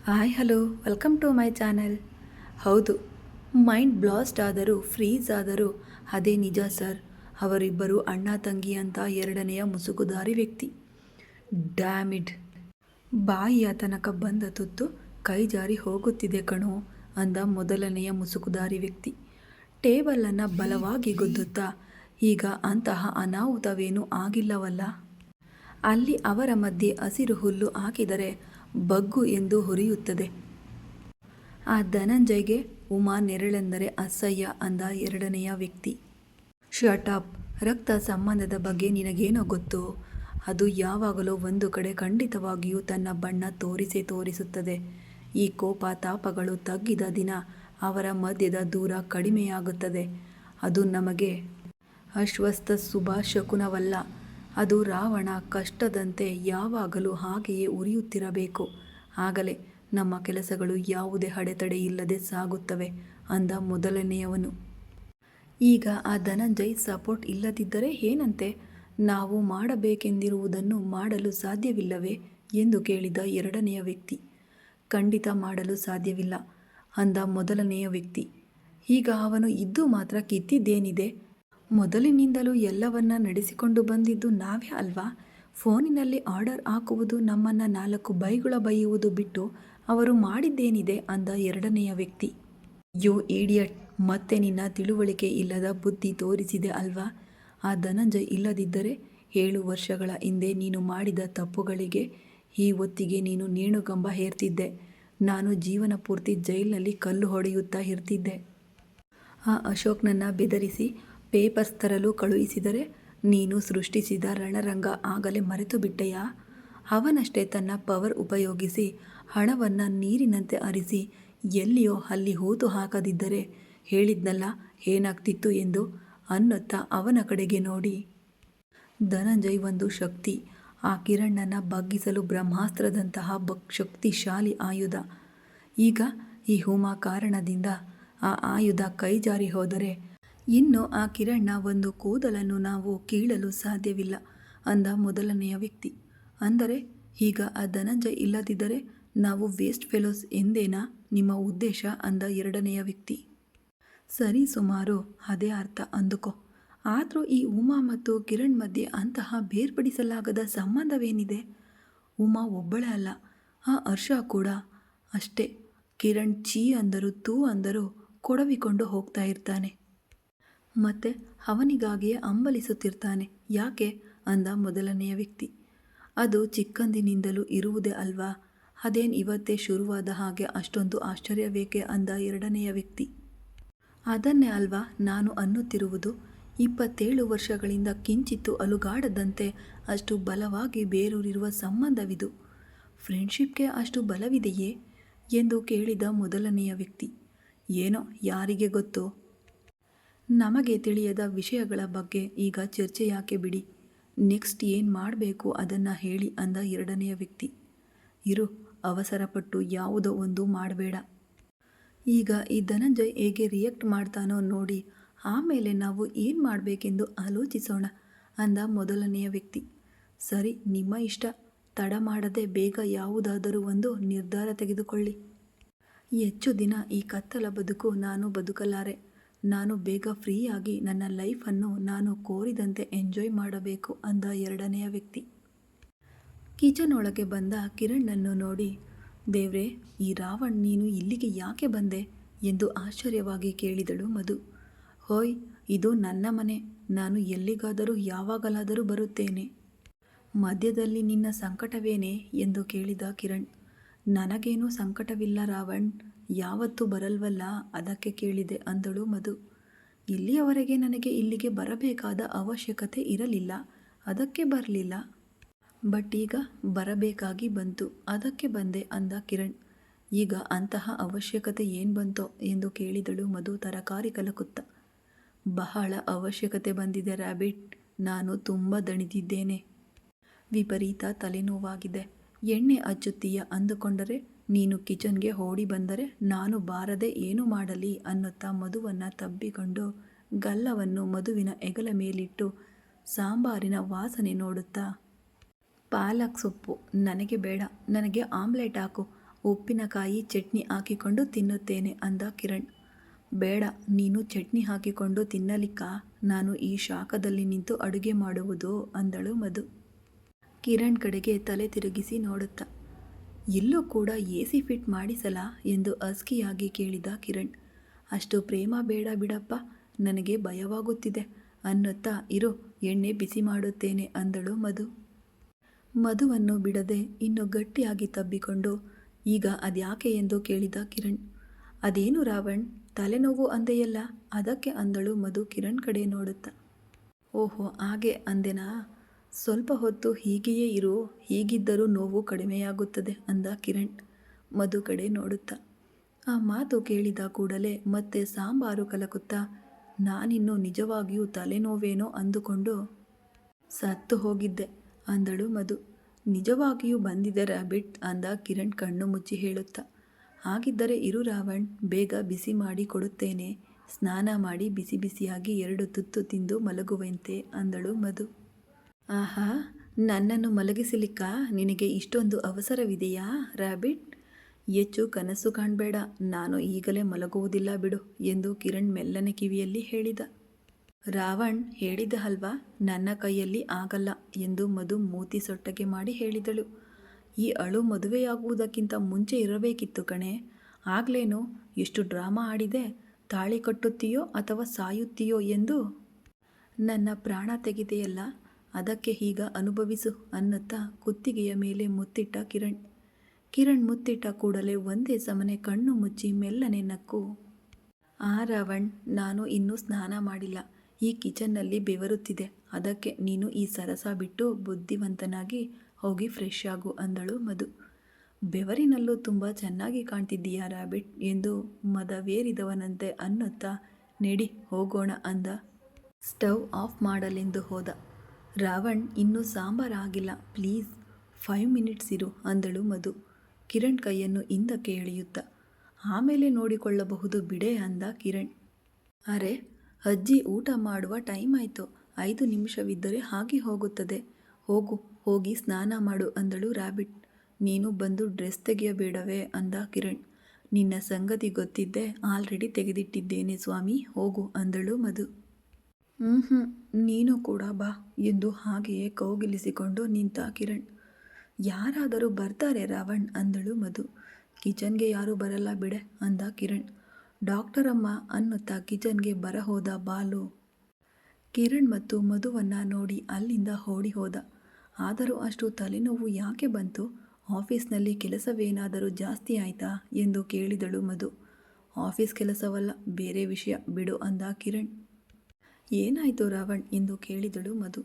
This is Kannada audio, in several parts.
Hi hello welcome to my channel. ಹೌದು, ಮೈಂಡ್ ಬ್ಲಾಸ್ಟ್ ಆದರೂ ಫ್ರೀಸ್ ಆದರೂ ಅದೇ ನಿಜ ಸರ್. ಅವರಿಬ್ಬರು ಅಣ್ಣ ತಂಗಿ ಅಂತ ಎರಡನೆಯ ಮುಸುಕುದಾರಿ ವ್ಯಕ್ತಿ. ಡ್ಯಾಮಿಡ್. ಬಾಯಿಯ ತನಕ ಬಂದ ತುತ್ತು ಕೈ ಜಾರಿ ಹೋಗುತ್ತಿದೆ ಕಣೋ ಅಂದ ಮೊದಲನೆಯ ಮುಸುಕುದಾರಿ ವ್ಯಕ್ತಿ. ಟೇಬಲನ್ನು ಬಲವಾಗಿ ಗುದ್ದುತ್ತಾ, ಈಗ ಅಂತಹ ಅನಾಹುತವೇನೂ ಆಗಿಲ್ಲವಲ್ಲ. ಅಲ್ಲಿ ಅವರ ಮಧ್ಯೆ ಹಸಿರು ಹುಲ್ಲು ಹಾಕಿದರೆ ಬಗ್ಗು ಎಂದು ಹುರಿಯುತ್ತದೆ. ಆ ಧನಂಜಯ್ಗೆ ಉಮಾ ನೆರಳೆಂದರೆ ಅಸಹ್ಯ ಅಂದ ಎರಡನೆಯ ವ್ಯಕ್ತಿ. Shut up. ರಕ್ತ ಸಂಬಂಧದ ಬಗ್ಗೆ ನಿನಗೇನೋ ಗೊತ್ತು? ಅದು ಯಾವಾಗಲೂ ಒಂದು ಕಡೆ ಖಂಡಿತವಾಗಿಯೂ ತನ್ನ ಬಣ್ಣ ತೋರಿಸುತ್ತದೆ. ಈ ಕೋಪ ತಾಪಗಳು ತಗ್ಗಿದ ದಿನ ಅವರ ಮಧ್ಯದ ದೂರ ಕಡಿಮೆಯಾಗುತ್ತದೆ. ಅದು ನಮಗೆ ಅಶ್ವಸ್ಥ ಶುಭ ಶಕುನವಲ್ಲ. ಅದು ರಾವಣ ಕಷ್ಟದಂತೆ ಯಾವಾಗಲೂ ಹಾಗೆಯೇ ಉರಿಯುತ್ತಿರಬೇಕು. ಆಗಲೇ ನಮ್ಮ ಕೆಲಸಗಳು ಯಾವುದೇ ಅಡೆತಡೆ ಇಲ್ಲದೆ ಸಾಗುತ್ತವೆ ಅಂದ ಮೊದಲನೆಯವನು. ಈಗ ಆ ಧನಂಜಯ್ ಸಪೋರ್ಟ್ ಇಲ್ಲದಿದ್ದರೆ ಏನಂತೆ? ನಾವು ಮಾಡಬೇಕೆಂದಿರುವುದನ್ನು ಮಾಡಲು ಸಾಧ್ಯವಿಲ್ಲವೇ ಎಂದು ಕೇಳಿದ ಎರಡನೆಯ ವ್ಯಕ್ತಿ. ಖಂಡಿತ ಮಾಡಲು ಸಾಧ್ಯವಿಲ್ಲ ಅಂದ ಮೊದಲನೆಯ ವ್ಯಕ್ತಿ. ಈಗ ಅವನು ಇದ್ದು ಮಾತ್ರ ಕಿತ್ತಿದ್ದೇನಿದೆ? ಮೊದಲಿನಿಂದಲೂ ಎಲ್ಲವನ್ನ ನಡೆಸಿಕೊಂಡು ಬಂದಿದ್ದು ನಾವೇ ಅಲ್ವಾ? ಫೋನಿನಲ್ಲಿ ಆರ್ಡರ್ ಹಾಕುವುದು, ನಮ್ಮನ್ನು 4 ಬೈಗುಳ ಬೈಯುವುದು ಬಿಟ್ಟು ಅವರು ಮಾಡಿದ್ದೇನಿದೆ ಅಂದ ಎರಡನೆಯ ವ್ಯಕ್ತಿ. ಯು ಈಡಿಯಟ್, ಮತ್ತೆ ನಿನ್ನ ತಿಳುವಳಿಕೆ ಇಲ್ಲದ ಬುದ್ಧಿ ತೋರಿಸಿದೆ ಅಲ್ವಾ? ಆ ಧನಂಜಯ್ ಇಲ್ಲದಿದ್ದರೆ 7 ವರ್ಷಗಳ ಹಿಂದೆ ನೀನು ಮಾಡಿದ ತಪ್ಪುಗಳಿಗೆ ಈ ಹೊತ್ತಿಗೆ ನೀನು ನೇಣುಗಂಬ ಹೇರ್ತಿದ್ದೆ. ನಾನು ಜೀವನ ಪೂರ್ತಿ ಜೈಲಿನಲ್ಲಿ ಕಲ್ಲು ಹೊಡೆಯುತ್ತಾ ಇರ್ತಿದ್ದೆ. ಆ ಅಶೋಕ್ನನ್ನು ಬೆದರಿಸಿ ಪೇಪರ್ಸ್ ತರಲು ಕಳುಹಿಸಿದರೆ ನೀನು ಸೃಷ್ಟಿಸಿದ ರಣರಂಗ ಆಗಲೇ ಮರೆತು ಬಿಟ್ಟೆಯಾ? ಅವನಷ್ಟೇ ತನ್ನ ಪವರ್ ಉಪಯೋಗಿಸಿ ಹಣವನ್ನು ನೀರಿನಂತೆ ಹರಿಸಿ ಎಲ್ಲಿಯೋ ಅಲ್ಲಿ ಹೂತು ಹಾಕದಿದ್ದರೆ ಹೇಳಿದ್ನಲ್ಲ ಏನಾಗ್ತಿತ್ತು ಎಂದು ಅನ್ನುತ್ತಾ ಅವನ ಕಡೆಗೆ ನೋಡಿ. ಧನಂಜಯ್ ಒಂದು ಶಕ್ತಿ. ಆ ಕಿರಣ್ಣನ ಬಗ್ಗಿಸಲು ಬ್ರಹ್ಮಾಸ್ತ್ರದಂತಹ ಶಕ್ತಿಶಾಲಿ ಆಯುಧ. ಈಗ ಈ ಉಮಾ ಕಾರಣದಿಂದ ಆ ಆಯುಧ ಕೈಜಾರಿ ಹೋದರೆ ಇನ್ನು ಆ ಕಿರಣ್ನ ಒಂದು ಕೂದಲನ್ನು ನಾವು ಕೀಳಲು ಸಾಧ್ಯವಿಲ್ಲ ಅಂದ ಮೊದಲನೆಯ ವ್ಯಕ್ತಿ. ಅಂದರೆ ಈಗ ಆ ಧನಂಜಯ್ ಇಲ್ಲದಿದ್ದರೆ ನಾವು ವೇಸ್ಟ್ ಫೆಲೋಸ್ ಎಂದೇನಾ ನಿಮ್ಮ ಉದ್ದೇಶ ಅಂದ ಎರಡನೆಯ ವ್ಯಕ್ತಿ. ಸರಿ, ಸುಮಾರು ಅದೇ ಅರ್ಥ ಅಂದುಕೋ. ಆದರೂ ಈ ಉಮಾ ಮತ್ತು ಕಿರಣ್ ಮಧ್ಯೆ ಅಂತಹ ಬೇರ್ಪಡಿಸಲಾಗದ ಸಂಬಂಧವೇನಿದೆ? ಉಮಾ ಒಬ್ಬಳೇ ಅಲ್ಲ, ಆ ಹರ್ಷ ಕೂಡ ಅಷ್ಟೇ. ಕಿರಣ್ ಛೀ ಅಂದರೂ ತೂ ಅಂದರೂ ಕೊಡವಿಕೊಂಡು ಹೋಗ್ತಾ ಇರ್ತಾನೆ. ಮತ್ತೆ ಅವನಿಗಾಗಿಯೇ ಹಂಬಲಿಸುತ್ತಿರ್ತಾನೆ. ಯಾಕೆ ಅಂದ ಮೊದಲನೆಯ ವ್ಯಕ್ತಿ. ಅದು ಚಿಕ್ಕಂದಿನಿಂದಲೂ ಇರುವುದೇ ಅಲ್ವಾ? ಅದೇನು ಇವತ್ತೇ ಶುರುವಾದ ಹಾಗೆ ಅಷ್ಟೊಂದು ಆಶ್ಚರ್ಯವೇಕೆ ಅಂದ ಎರಡನೆಯ ವ್ಯಕ್ತಿ. ಅದನ್ನೇ ಅಲ್ವಾ ನಾನು ಅನ್ನುತ್ತಿರುವುದು. 27 ವರ್ಷಗಳಿಂದ ಕಿಂಚಿತ್ತು ಅಲುಗಾಡದಂತೆ ಅಷ್ಟು ಬಲವಾಗಿ ಬೇರೂರಿರುವ ಸಂಬಂಧವಿದು. ಫ್ರೆಂಡ್ಶಿಪ್ಗೆ ಅಷ್ಟು ಬಲವಿದೆಯೇ ಎಂದು ಕೇಳಿದ ಮೊದಲನೆಯ ವ್ಯಕ್ತಿ. ಏನೋ ಯಾರಿಗೆ ಗೊತ್ತು. ನಮಗೆ ತಿಳಿಯದ ವಿಷಯಗಳ ಬಗ್ಗೆ ಈಗ ಚರ್ಚೆ ಯಾಕೆ ಬಿಡಿ. ನೆಕ್ಸ್ಟ್ ಏನು ಮಾಡಬೇಕು ಅದನ್ನು ಹೇಳಿ ಅಂದ ಎರಡನೆಯ ವ್ಯಕ್ತಿ. ಇರು, ಅವಸರಪಟ್ಟು ಯಾವುದೋ ಒಂದು ಮಾಡಬೇಡ. ಈಗ ಈ ಧನಂಜಯ್ ಹೇಗೆ ರಿಯಾಕ್ಟ್ ಮಾಡ್ತಾನೋ ನೋಡಿ, ಆಮೇಲೆ ನಾವು ಏನು ಮಾಡಬೇಕೆಂದು ಆಲೋಚಿಸೋಣ ಅಂದ ಮೊದಲನೆಯ ವ್ಯಕ್ತಿ. ಸರಿ, ನಿಮ್ಮ ಇಷ್ಟ. ತಡ ಮಾಡದೆ ಬೇಗ ಯಾವುದಾದರೂ ಒಂದು ನಿರ್ಧಾರ ತೆಗೆದುಕೊಳ್ಳಿ. ಹೆಚ್ಚು ದಿನ ಈ ಕತ್ತಲ ಬದುಕು ನಾನು ಬದುಕಲಾರೆ. ನಾನು ಬೇಗ ಫ್ರೀಯಾಗಿ ನನ್ನ ಲೈಫನ್ನು ನಾನು ಕೋರಿದಂತೆ ಎಂಜಾಯ್ ಮಾಡಬೇಕು ಅಂದ ಎರಡನೆಯ ವ್ಯಕ್ತಿ. ಕಿಚನ್ ಒಳಗೆ ಬಂದ ಕಿರಣ್ಣನ್ನು ನೋಡಿ, ದೇವ್ರೇ, ಈ ರಾವಣ್ ನೀನು ಇಲ್ಲಿಗೆ ಯಾಕೆ ಬಂದೆ ಎಂದು ಆಶ್ಚರ್ಯವಾಗಿ ಕೇಳಿದಳು ಮಧು. ಹೋಯ್, ಇದು ನನ್ನ ಮನೆ. ನಾನು ಎಲ್ಲಿಗಾದರೂ ಯಾವಾಗಲಾದರೂ ಬರುತ್ತೇನೆ. ಮಧ್ಯದಲ್ಲಿ ನಿನ್ನ ಸಂಕಟವೇನೇ ಎಂದು ಕೇಳಿದ ಕಿರಣ್. ನನಗೇನೂ ಸಂಕಟವಿಲ್ಲ ರಾವಣ್, ಯಾವತ್ತೂ ಬರಲ್ವಲ್ಲ, ಅದಕ್ಕೆ ಕೇಳಿದೆ ಅಂದಳು ಮಧು. ಇಲ್ಲಿಯವರೆಗೆ ನನಗೆ ಇಲ್ಲಿಗೆ ಬರಬೇಕಾದ ಅವಶ್ಯಕತೆ ಇರಲಿಲ್ಲ, ಅದಕ್ಕೆ ಬರಲಿಲ್ಲ. ಬಟ್ ಈಗ ಬರಬೇಕಾಗಿ ಬಂತು, ಅದಕ್ಕೆ ಬಂದೆ ಅಂದ ಕಿರಣ್. ಈಗ ಅಂತಹ ಅವಶ್ಯಕತೆ ಏನು ಬಂತೋ ಎಂದು ಕೇಳಿದಳು ಮಧು ತರಕಾರಿ ಕಲಕುತ್ತ. ಬಹಳ ಅವಶ್ಯಕತೆ ಬಂದಿದೆ ರ್ಯಾಬಿಟ್. ನಾನು ತುಂಬ ದಣಿದಿದ್ದೇನೆ. ವಿಪರೀತ ತಲೆನೋವಾಗಿದೆ. ಎಣ್ಣೆ ಹಚ್ಚುತ್ತೀಯ ಅಂದುಕೊಂಡರೆ ನೀನು ಕಿಚನ್ಗೆ ಓಡಿ ಬಂದರೆ ನಾನು ಬಾರದೆ ಏನು ಮಾಡಲಿ ಅನ್ನುತ್ತಾ ಮಧುವನ್ನು ತಬ್ಬಿಕೊಂಡು ಗಲ್ಲವನ್ನು ಮಧುವಿನ ಹೆಗಲ ಮೇಲಿಟ್ಟು ಸಾಂಬಾರಿನ ವಾಸನೆ ನೋಡುತ್ತಾ, ಪಾಲಕ್ ಸೊಪ್ಪು ನನಗೆ ಬೇಡ, ನನಗೆ ಆಮ್ಲೆಟ್ ಹಾಕು, ಉಪ್ಪಿನಕಾಯಿ ಚಟ್ನಿ ಹಾಕಿಕೊಂಡು ತಿನ್ನುತ್ತೇನೆ ಅಂದ ಕಿರಣ್. ಬೇಡ, ನೀನು ಚಟ್ನಿ ಹಾಕಿಕೊಂಡು ತಿನ್ನಲಿಕ್ಕಾ ನಾನು ಈ ಶಾಖದಲ್ಲಿ ನಿಂತು ಅಡುಗೆ ಮಾಡುವುದು ಅಂದಳು ಮಧು. ಕಿರಣ್ ಕಡೆಗೆ ತಲೆ ತಿರುಗಿಸಿ ನೋಡುತ್ತಾ, ಇಲ್ಲೂ ಕೂಡ AC ಫಿಟ್ ಮಾಡಿಸಲಾ ಎಂದು ಹಸ್ಕಿಯಾಗಿ ಕೇಳಿದ ಕಿರಣ್. ಅಷ್ಟು ಪ್ರೇಮ ಬೇಡ ಬಿಡಪ್ಪ, ನನಗೆ ಭಯವಾಗುತ್ತಿದೆ ಅನ್ನುತ್ತಾ ಇರು, ಎಣ್ಣೆ ಬಿಸಿ ಮಾಡುತ್ತೇನೆ ಅಂದಳು ಮಧು. ಮಧುವನ್ನು ಬಿಡದೆ ಇನ್ನು ಗಟ್ಟಿಯಾಗಿ ತಬ್ಬಿಕೊಂಡು, ಈಗ ಅದ್ಯಾಕೆ ಎಂದು ಕೇಳಿದ ಕಿರಣ್. ಅದೇನು ರಾವಣ್, ತಲೆನೋವು ಅಂದೆಯಲ್ಲ, ಅದಕ್ಕೆ ಅಂದಳು ಮಧು ಕಿರಣ್ ಕಡೆ ನೋಡುತ್ತಾ. ಓಹೋ ಹಾಗೆ ಅಂದೆನಾ, ಸ್ವಲ್ಪ ಹೊತ್ತು ಹೀಗೆಯೇ ಇರು, ಹೀಗಿದ್ದರೂ ನೋವು ಕಡಿಮೆಯಾಗುತ್ತದೆ ಅಂದ ಕಿರಣ್ ಮಧು ಕಡೆ ನೋಡುತ್ತಾ. ಆ ಮಾತು ಕೇಳಿದ ಕೂಡಲೇ ಮತ್ತೆ ಸಾಂಬಾರು ಕಲಕುತ್ತಾ, ನಾನಿನ್ನು ನಿಜವಾಗಿಯೂ ತಲೆನೋವೇನೋ ಅಂದುಕೊಂಡು ಸತ್ತು ಹೋಗಿದ್ದೆ ಅಂದಳು ಮಧು. ನಿಜವಾಗಿಯೂ ಬಂದಿದೆ ರ್ಯಾಬಿಟ್ ಅಂದ ಕಿರಣ್ ಕಣ್ಣು ಮುಚ್ಚಿ ಹೇಳುತ್ತಾ. ಹಾಗಿದ್ದರೆ ಇರು ರಾವಣ್, ಬೇಗ ಬಿಸಿ ಮಾಡಿ ಕೊಡುತ್ತೇನೆ, ಸ್ನಾನ ಮಾಡಿ ಬಿಸಿ ಬಿಸಿಯಾಗಿ 2 ತುತ್ತು ತಿಂದು ಮಲಗುವಂತೆ ಅಂದಳು ಮಧು. ಆಹಾ, ನನ್ನನ್ನು ಮಲಗಿಸಲಿಕ್ಕಾ ನಿನಗೆ ಇಷ್ಟೊಂದು ಅವಸರವಿದೆಯಾ ರ್ಯಾಬಿಟ್? ಹೆಚ್ಚು ಕನಸು ಕಾಣಬೇಡ, ನಾನು ಈಗಲೇ ಮಲಗುವುದಿಲ್ಲ ಬಿಡು ಎಂದು ಕಿರಣ್ ಮೆಲ್ಲನೆ ಕಿವಿಯಲ್ಲಿ ಹೇಳಿದ. ರಾವಣ್ ಹೇಳಿದ ಅಲ್ವಾ, ನನ್ನ ಕೈಯಲ್ಲಿ ಆಗಲ್ಲ ಎಂದು ಮಧು ಮೂತಿ ಸೊಟ್ಟಗೆ ಮಾಡಿ ಹೇಳಿದಳು. ಈ ಅಳು ಮದುವೆಯಾಗುವುದಕ್ಕಿಂತ ಮುಂಚೆ ಇರಬೇಕಿತ್ತು ಕಣೆ, ಆಗ್ಲೇನು ಎಷ್ಟು ಡ್ರಾಮಾ ಆಡಿದೆ, ತಾಳಿ ಕಟ್ಟುತ್ತೀಯೋ ಅಥವಾ ಸಾಯುತ್ತೀಯೋ ಎಂದು. ನನ್ನ ಪ್ರಾಣ ತೆಗೆದೆಯಲ್ಲ, ಅದಕ್ಕೆ ಈಗ ಅನುಭವಿಸು ಅನ್ನುತ್ತಾ ಕುತ್ತಿಗೆಯ ಮೇಲೆ ಮುತ್ತಿಟ್ಟ ಕಿರಣ್. ಕಿರಣ್ ಮುತ್ತಿಟ್ಟ ಕೂಡಲೇ ಒಂದೇ ಸಮನೆ ಕಣ್ಣು ಮುಚ್ಚಿ ಮೆಲ್ಲನೆ ನಕ್ಕು. ರಾವಣ್, ನಾನು ಇನ್ನೂ ಸ್ನಾನ ಮಾಡಿಲ್ಲ, ಈ ಕಿಚನ್ನಲ್ಲಿ ಬೆವರುತ್ತಿದೆ, ಅದಕ್ಕೆ ನೀನು ಈ ಸರಸ ಬಿಟ್ಟು ಬುದ್ಧಿವಂತನಾಗಿ ಹೋಗಿ ಫ್ರೆಶ್ ಆಗು ಅಂದಳು ಮಧು. ಬೆವರಿನಲ್ಲೂ ತುಂಬ ಚೆನ್ನಾಗಿ ಕಾಣ್ತಿದ್ದೀಯಾ ರ್ಯಾಬಿಟ್ ಎಂದು ಮದವೇರಿದವನಂತೆ ಅನ್ನುತ್ತಾ ನೆಡಿ ಹೋಗೋಣ ಅಂದ. ಸ್ಟವ್ ಆಫ್ ಮಾಡಲೆಂದು ಹೋದ. ರಾವಣ್, ಇನ್ನೂ ಸಾಂಬಾರು ಆಗಿಲ್ಲ, ಪ್ಲೀಸ್ 5 ಮಿನಿಟ್ಸ್ ಇರು ಅಂದಳು ಮಧು ಕಿರಣ್ ಕೈಯನ್ನು ಹಿಂದಕ್ಕೆ ಎಳೆಯುತ್ತಾ. ಆಮೇಲೆ ನೋಡಿಕೊಳ್ಳಬಹುದು ಬಿಡೆ ಅಂದ ಕಿರಣ್. ಅರೆ, ಅಜ್ಜಿ ಊಟ ಮಾಡುವ ಟೈಮ್ ಆಯಿತು, 5 ನಿಮಿಷವಿದ್ದರೆ ಹಾಗೆ ಹೋಗುತ್ತದೆ, ಹೋಗಿ ಸ್ನಾನ ಮಾಡು ಅಂದಳು ರ್ಯಾಬಿಟ್. ನೀನು ಬಂದು ಡ್ರೆಸ್ ತೆಗೆಯಬೇಡವೇ ಅಂದ ಕಿರಣ್. ನಿನ್ನ ಸಂಗತಿ ಗೊತ್ತಿದ್ದೆ ಆಲ್ರೆಡಿ ತೆಗೆದಿಟ್ಟಿದ್ದೇನೆ ಸ್ವಾಮಿ, ಹೋಗು ಅಂದಳು ಮಧು. ನೀನು ಕೂಡ ಬಾ ಎಂದು ಹಾಗೆಯೇ ಕೌಗಿಲಿಸಿಕೊಂಡು ನಿಂತ ಕಿರಣ್. ಯಾರಾದರೂ ಬರ್ತಾರೆ ರಾವಣ್ ಅಂದಳು ಮಧು. ಕಿಚನ್ಗೆ ಯಾರೂ ಬರಲ್ಲ ಬಿಡೆ ಅಂದ ಕಿರಣ್. ಡಾಕ್ಟರ್ ಅಮ್ಮ ಅನ್ನುತ್ತಾ ಕಿಚನ್ಗೆ ಬರಹೋದ ಬಾಲು ಕಿರಣ್ ಮತ್ತು ಮಧುವನ್ನು ನೋಡಿ ಅಲ್ಲಿಂದ ಓಡಿ ಹೋದ. ಆದರೂ ಅಷ್ಟು ತಲೆನೋವು ಯಾಕೆ ಬಂತು, ಆಫೀಸ್ನಲ್ಲಿ ಕೆಲಸವೇನಾದರೂ ಜಾಸ್ತಿ ಆಯಿತಾ ಎಂದು ಕೇಳಿದಳು ಮಧು. ಆಫೀಸ್ ಕೆಲಸವಲ್ಲ, ಬೇರೆ ವಿಷಯ ಬಿಡು ಅಂದ ಕಿರಣ್. ಏನಾಯಿತು ರಾವಣ್ ಎಂದು ಕೇಳಿದಳು ಮಧು.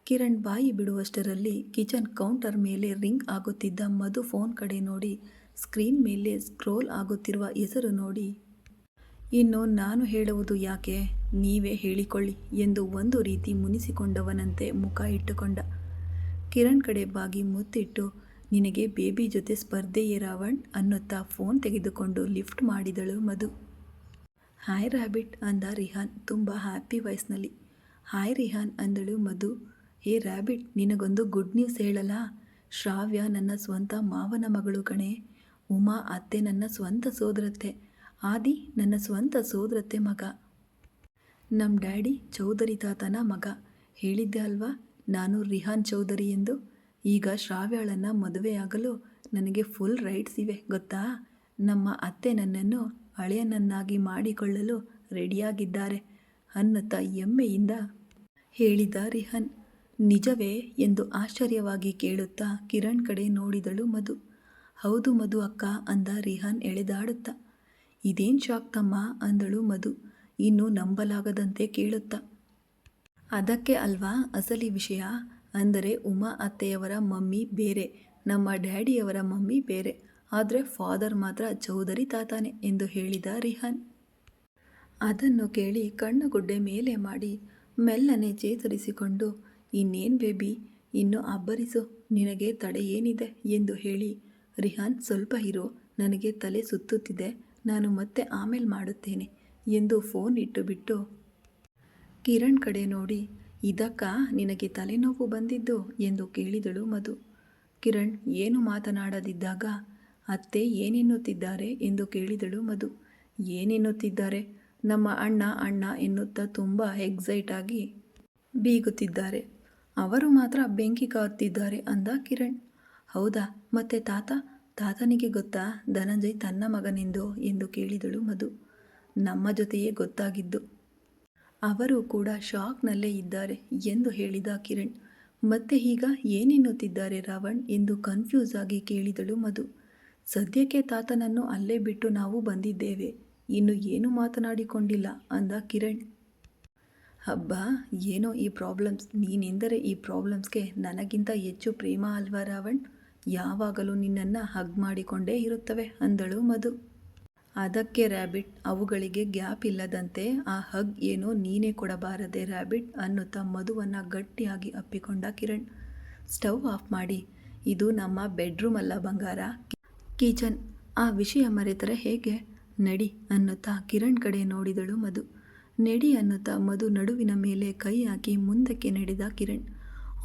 ಕಿರಣ್ ಬಾಯಿ ಬಿಡುವಷ್ಟರಲ್ಲಿ ಕಿಚನ್ ಕೌಂಟರ್ ಮೇಲೆ ರಿಂಗ್ ಆಗುತ್ತಿದ್ದ ಮಧು ಫೋನ್ ಕಡೆ ನೋಡಿ, ಸ್ಕ್ರೀನ್ ಮೇಲೆ ಸ್ಕ್ರೋಲ್ ಆಗುತ್ತಿರುವ ಹೆಸರು ನೋಡಿ, ಇನ್ನು ನಾನು ಹೇಳುವುದು ಯಾಕೆ, ನೀವೇ ಹೇಳಿಕೊಳ್ಳಿ ಎಂದು ಒಂದು ರೀತಿ ಮುನಿಸಿಕೊಂಡವನಂತೆ ಮುಖ ಇಟ್ಟುಕೊಂಡ. ಕಿರಣ್ ಕಡೆ ಬಾಗಿ ಮುತ್ತಿಟ್ಟು, ನಿನಗೆ ಬೇಬಿ ಜೊತೆ ಸ್ಪರ್ಧೆಯೇ ರಾವಣ್ ಅನ್ನುತ್ತಾ ಫೋನ್ ತೆಗೆದುಕೊಂಡು ಲಿಫ್ಟ್ ಮಾಡಿದಳು ಮಧು. ಹಾಯ್ ರ್ಯಾಬಿಟ್ ಅಂದ ರಿಹಾನ್ ತುಂಬ ಹ್ಯಾಪಿ ವಾಯ್ಸ್ನಲ್ಲಿ. ಹಾಯ್ ರಿಹಾನ್ ಅಂದಳು ಮಧು. ಹೇ ರ್ಯಾಬಿಟ್, ನಿನಗೊಂದು ಗುಡ್ ನ್ಯೂಸ್ ಹೇಳಲಾ, ಶ್ರಾವ್ಯ ನನ್ನ ಸ್ವಂತ ಮಾವನ ಮಗಳು ಕಣೆ. ಉಮಾ ಅತ್ತೆ ನನ್ನ ಸ್ವಂತ ಸೋದರತ್ತೆ, ಆದಿ ನನ್ನ ಸ್ವಂತ ಸೋದರತ್ತೆ ಮಗ. ನಮ್ಮ ಡ್ಯಾಡಿ ಚೌಧರಿ ತಾತನ ಮಗ. ಹೇಳಿದ್ದೆ ಅಲ್ವಾ ನಾನು ರಿಹಾನ್ ಚೌಧರಿ ಎಂದು. ಈಗ ಶ್ರಾವ್ಯಳನ್ನು ಮದುವೆಯಾಗಲು ನನಗೆ ಫುಲ್ ರೈಟ್ಸ್ ಇವೆ ಗೊತ್ತಾ. ನಮ್ಮ ಅತ್ತೆ ನನ್ನನ್ನು ಅಳಿಯನನ್ನಾಗಿ ಮಾಡಿಕೊಳ್ಳಲು ರೆಡಿಯಾಗಿದ್ದಾರೆ ಅನ್ನುತ್ತಾ ಹೆಮ್ಮೆಯಿಂದ ಹೇಳಿದ ರಿಹಾನ್. ನಿಜವೇ ಎಂದು ಆಶ್ಚರ್ಯವಾಗಿ ಕೇಳುತ್ತಾ ಕಿರಣ್ ಕಡೆ ನೋಡಿದಳು ಮಧು. ಹೌದು ಮಧು ಅಕ್ಕ ಅಂದ ರಿಹಾನ್ ಎಳೆದಾಡುತ್ತಾ. ಇದೇನು ಶಾಕ್ ತಮ್ಮ ಅಂದಳು ಮಧು ಇನ್ನೂ ನಂಬಲಾಗದಂತೆ ಕೇಳುತ್ತಾ. ಅದಕ್ಕೆ ಅಲ್ವಾ ಅಸಲಿ ವಿಷಯ, ಅಂದರೆ ಉಮಾ ಅತ್ತೆಯವರ ಮಮ್ಮಿ ಬೇರೆ, ನಮ್ಮ ಡ್ಯಾಡಿಯವರ ಮಮ್ಮಿ ಬೇರೆ, ಆದರೆ ಫಾದರ್ ಮಾತ್ರ ಚೌಧರಿ ತಾತಾನೆ ಎಂದು ಹೇಳಿದ ರಿಹಾನ್. ಅದನ್ನು ಕೇಳಿ ಕಣ್ಣುಗುಡ್ಡೆ ಮೇಲೆ ಮಾಡಿ ಮೆಲ್ಲನೆ ಚೇತರಿಸಿಕೊಂಡು, ಇನ್ನೇನು ಬೇಬಿ, ಇನ್ನು ಅಬ್ಬರಿಸು, ನಿನಗೆ ತಡೆ ಏನಿದೆ ಎಂದು ಹೇಳಿ, ರಿಹಾನ್ ಸ್ವಲ್ಪ ಇರು, ನನಗೆ ತಲೆ ಸುತ್ತುತ್ತಿದೆ, ನಾನು ಮತ್ತೆ ಆಮೇಲೆ ಮಾಡುತ್ತೇನೆ ಎಂದು ಫೋನ್ ಇಟ್ಟುಬಿಟ್ಟು ಕಿರಣ್ ಕಡೆ ನೋಡಿ, ಇದಕ್ಕಾ ನಿನಗೆ ತಲೆನೋವು ಬಂದಿದ್ದು ಎಂದು ಕೇಳಿದಳು ಮಧು. ಕಿರಣ್ ಏನು ಮಾತನಾಡದಿದ್ದಾಗ, ಅತ್ತೆ ಏನೆನ್ನುತ್ತಿದ್ದಾರೆ ಎಂದು ಕೇಳಿದಳು ಮಧು. ಏನೆನ್ನುತ್ತಿದ್ದಾರೆ? ನಮ್ಮ ಅಣ್ಣ ಅಣ್ಣ ಎನ್ನುತ್ತಾ ತುಂಬ ಎಕ್ಸೈಟ್ ಆಗಿ ಬೀಗುತ್ತಿದ್ದಾರೆ. ಅವರು ಮಾತ್ರ ಬೆಂಕಿ ಕಾಯುತ್ತಿದ್ದಾರೆ ಅಂದ ಕಿರಣ್. ಹೌದಾ, ಮತ್ತೆ ತಾತನಿಗೆ ಗೊತ್ತಾ ಧನಂಜಯ್ ತನ್ನ ಮಗನೆಂದು ಎಂದು ಕೇಳಿದಳು ಮಧು. ನಮ್ಮ ಜೊತೆಯೇ ಗೊತ್ತಾಗಿದ್ದು. ಅವರು ಕೂಡ ಶಾಕ್ನಲ್ಲೇ ಇದ್ದಾರೆ ಎಂದು ಹೇಳಿದ ಕಿರಣ್. ಮತ್ತೆ ಈಗ ಏನೆನ್ನುತ್ತಿದ್ದಾರೆ ರಾವಣ್ ಎಂದು ಕನ್ಫ್ಯೂಸ್ ಆಗಿ ಕೇಳಿದಳು ಮಧು. ಸದ್ಯಕ್ಕೆ ತಾತನನ್ನು ಅಲ್ಲೇ ಬಿಟ್ಟು ನಾವು ಬಂದಿದ್ದೇವೆ, ಇನ್ನು ಏನೂ ಮಾತನಾಡಿಕೊಂಡಿಲ್ಲ ಅಂದ ಕಿರಣ್. ಹಬ್ಬ, ಏನೋ ಈ ಪ್ರಾಬ್ಲಮ್ಸ್. ನೀನೆಂದರೆ ಈ ಪ್ರಾಬ್ಲಮ್ಸ್ಗೆ ನನಗಿಂತ ಹೆಚ್ಚು ಪ್ರೇಮ ಅಲ್ವಾ ರಾವಣ್? ಯಾವಾಗಲೂ ನಿನ್ನನ್ನು ಹಗ್ ಮಾಡಿಕೊಂಡೇ ಇರುತ್ತವೆ ಅಂದಳು ಮಧು. ಅದಕ್ಕೆ ರ್ಯಾಬಿಟ್, ಅವುಗಳಿಗೆ ಗ್ಯಾಪ್ ಇಲ್ಲದಂತೆ ಆ ಹಗ್ ಏನೋ ನೀನೇ ಕೊಡಬಾರದೆ ರ್ಯಾಬಿಟ್ ಅನ್ನುತ್ತಾ ಮಧುವನ್ನು ಗಟ್ಟಿಯಾಗಿ ಅಪ್ಪಿಕೊಂಡ ಕಿರಣ್. ಸ್ಟವ್ ಆಫ್ ಮಾಡಿ. ಇದು ನಮ್ಮ ಬೆಡ್ರೂಮ್ ಅಲ್ಲ ಬಂಗಾರ, ಕಿಚನ್. ಆ ವಿಷಯ ಮರೆತರೆ ಹೇಗೆ? ನಡಿ ಅನ್ನುತ್ತಾ ಕಿರಣ್ ಕಡೆ ನೋಡಿದಳು ಮಧು. ನಡಿ ಅನ್ನುತ್ತಾ ಮಧು ನಡುವಿನ ಮೇಲೆ ಕೈ ಹಾಕಿ ಮುಂದಕ್ಕೆ ನಡೆದ ಕಿರಣ್.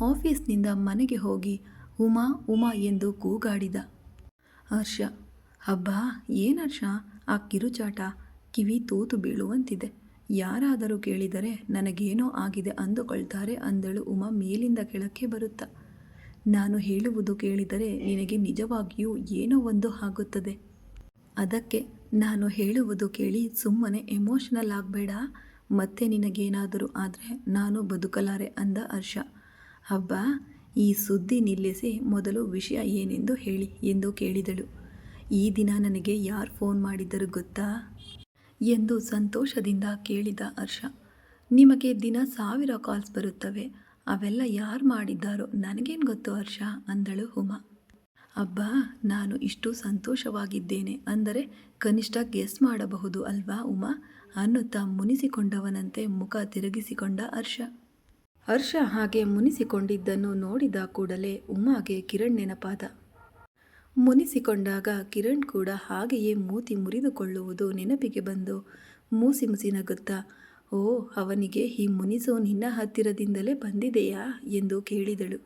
ಆಫೀಸ್ನಿಂದ ಮನೆಗೆ ಹೋಗಿ ಉಮಾ ಉಮಾ ಎಂದು ಕೂಗಾಡಿದ ಹರ್ಷ. ಹಬ್ಬ, ಏನು ಹರ್ಷ ಆ ಕಿರುಚಾಟ? ಕಿವಿ ತೂತು ಬೀಳುವಂತಿದೆ. ಯಾರಾದರೂ ಕೇಳಿದರೆ ನನಗೇನೋ ಆಗಿದೆ ಅಂದುಕೊಳ್ತಾರೆ ಅಂದಳು ಉಮಾ ಮೇಲಿಂದ ಕೆಳಕ್ಕೆ ಬರುತ್ತಾ. ನಾನು ಹೇಳುವುದು ಕೇಳಿದರೆ ನಿನಗೆ ನಿಜವಾಗಿಯೂ ಏನೋ ಒಂದು ಆಗುತ್ತದೆ. ಅದಕ್ಕೆ ನಾನು ಹೇಳುವುದು ಕೇಳಿ ಸುಮ್ಮನೆ ಎಮೋಷನಲ್ ಆಗಬೇಡ. ಮತ್ತೆ ನಿನಗೇನಾದರೂ ಆದರೆ ನಾನು ಬದುಕಲಾರೆ ಅಂದ ಹರ್ಷ. ಹಬ್ಬ, ಈ ಸುದ್ದಿ ನಿಲ್ಲಿಸಿ ಮೊದಲು ವಿಷಯ ಏನೆಂದು ಹೇಳಿ ಎಂದು ಕೇಳಿದಳು. ಈ ದಿನ ನನಗೆ ಯಾರು ಫೋನ್ ಮಾಡಿದ್ದರು ಗೊತ್ತಾ ಎಂದು ಸಂತೋಷದಿಂದ ಕೇಳಿದ ಹರ್ಷ. ನಿಮಗೆ ದಿನ 1000 ಕಾಲ್ಸ್ ಬರುತ್ತವೆ, ಅವೆಲ್ಲ ಯಾರು ಮಾಡಿದ್ದಾರೋ ನನಗೇನು ಗೊತ್ತು ಹರ್ಷ ಅಂದಳು ಉಮಾ. ಅಬ್ಬಾ, ನಾನು ಇಷ್ಟು ಸಂತೋಷವಾಗಿದ್ದೇನೆ ಅಂದರೆ ಕನಿಷ್ಠ ಗೆಸ್ ಮಾಡಬಹುದು ಅಲ್ವಾ ಉಮಾ ಅನ್ನುತ್ತಾ ಮುನಿಸಿಕೊಂಡವನಂತೆ ಮುಖ ತಿರುಗಿಸಿಕೊಂಡ ಹರ್ಷ. ಹರ್ಷ ಹಾಗೆ ಮುನಿಸಿಕೊಂಡಿದ್ದನ್ನು ನೋಡಿದ ಕೂಡಲೇ ಉಮಾಗೆ ಕಿರಣ್ ನೆನಪಾದ. ಮುನಿಸಿಕೊಂಡಾಗ ಕಿರಣ್ ಕೂಡ ಹಾಗೆಯೇ ಮೂತಿ ಮುರಿದುಕೊಳ್ಳುವುದು ನೆನಪಿಗೆ ಬಂದು ಮೂಸಿ ಮುಸಿ ನಗುತ್ತಾ, ಓ, ಅವನಿಗೆ ಈ ಮುನಿಸು ನಿನ್ನ ಹತ್ತಿರದಿಂದಲೇ ಬಂದಿದೆಯಾ ಎಂದು ಕೇಳಿದಳು.